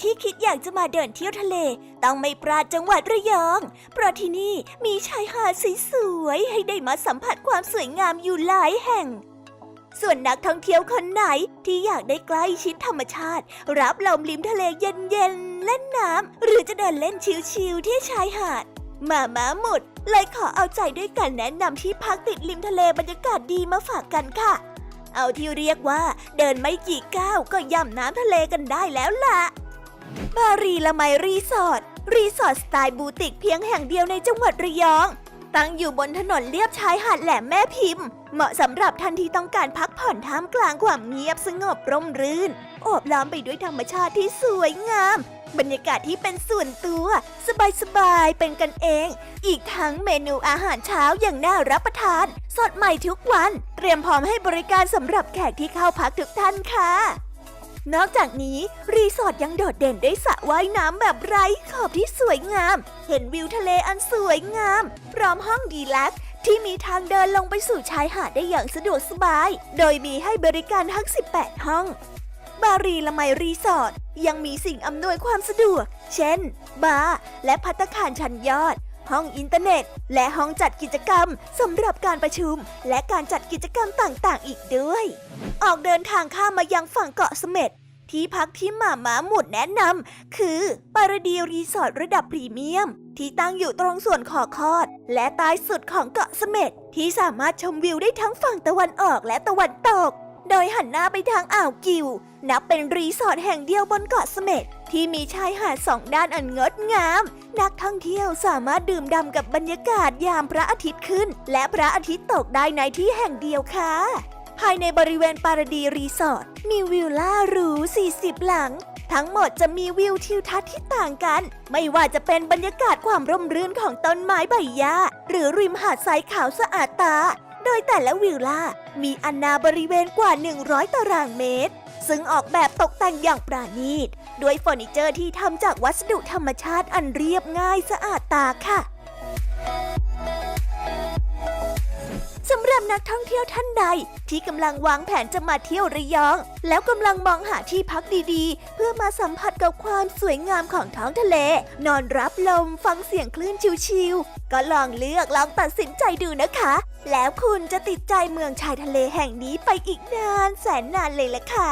ที่คิดอยากจะมาเดินเที่ยวทะเลต้องไม่พลาดจังหวัดระยองเพราะที่นี่มีชายหาดสวยๆให้ได้มาสัมผัสความสวยงามอยู่หลายแห่งส่วนนักท่องเที่ยวคนไหนที่อยากได้ใกล้ชิดธรรมชาติรับลมริมทะเลเย็นๆเล่นน้ำหรือจะเดินเล่นชิลๆที่ชายหาดมาหมดเลยขอเอาใจด้วยการแนะนำที่พักติดริมทะเลบรรยากาศดีมาฝากกันค่ะเอาที่เรียกว่าเดินไม่กี่ก้าวก็ย่ำน้ำทะเลกันได้แล้วล่ะบารีละไมรีสอร์ทสไตล์บูติกเพียงแห่งเดียวในจังหวัดระยองตั้งอยู่บนถนนเลียบชายหาดแหลมแม่พิมพ์เหมาะสำหรับท่านที่ต้องการพักผ่อนท่ามกลางความเงียบสงบร่มรื่นโอบล้อมไปด้วยธรรมชาติที่สวยงามบรรยากาศที่เป็นส่วนตัวสบายๆเป็นกันเองอีกทั้งเมนูอาหารเช้าอย่างน่ารับประทานสดใหม่ทุกวันเตรียมพร้อมให้บริการสำหรับแขกที่เข้าพักทุกท่านค่ะนอกจากนี้รีสอร์ทยังโดดเด่นด้วยสระว่ายน้ำแบบไร้ขอบที่สวยงามเห็นวิวทะเลอันสวยงามพร้อมห้องดีลักซ์ที่มีทางเดินลงไปสู่ชายหาดได้อย่างสะดวกสบายโดยมีให้บริการทั้ง18ห้องบารีละไมรีสอร์ทยังมีสิ่งอำนวยความสะดวกเช่นบาร์และภัตตาคารชั้นยอดห้องอินเทอร์เน็ตและห้องจัดกิจกรรมสำหรับการประชุมและการจัดกิจกรรมต่างๆอีกด้วยออกเดินทางข้ามมายังฝั่งเกาะเสม็ดที่พักที่มาหมุดแนะนำคือปาราดีรีสอร์ทระดับพรีเมียมที่ตั้งอยู่ตรงส่วนขอคอดและใต้สุดของเกาะเสม็ดที่สามารถชมวิวได้ทั้งฝั่งตะวันออกและตะวันตกโดยหันหน้าไปทางอ่าวกิวนับเป็นรีสอร์ทแห่งเดียวบนเกาะเสม็ดที่มีชายหาดสองด้านอันงดงามนักท่องเที่ยวสามารถดื่มด่ำกับบรรยากาศยามพระอาทิตย์ขึ้นและพระอาทิตย์ตกได้ในที่แห่งเดียวค่ะภายในบริเวณปาราดีรีสอร์ทมีวิลล่าหรู40หลังทั้งหมดจะมีวิวทิวทัศน์ที่ต่างกันไม่ว่าจะเป็นบรรยากาศความร่มรื่นของต้นไม้ใบหญ้าหรือริมหาดทรายขาวสะอาดตาโดยแต่ละวิลล่ามีอาณาบริเวณกว่า100ตารางเมตรซึ่งออกแบบตกแต่งอย่างปราณีตด้วยเฟอร์นิเจอร์ที่ทำจากวัสดุธรรมชาติอันเรียบง่ายสะอาดตาค่ะสำหรับนักท่องเที่ยวท่านใดที่กำลังวางแผนจะมาเที่ยวระยองแล้วกำลังมองหาที่พักดีๆเพื่อมาสัมผัสกับความสวยงามของท้องทะเลนอนรับลมฟังเสียงคลื่นชิลๆก็ลองตัดสินใจดูนะคะแล้วคุณจะติดใจเมืองชายทะเลแห่งนี้ไปอีกนานแสนนานเลยล่ะค่ะ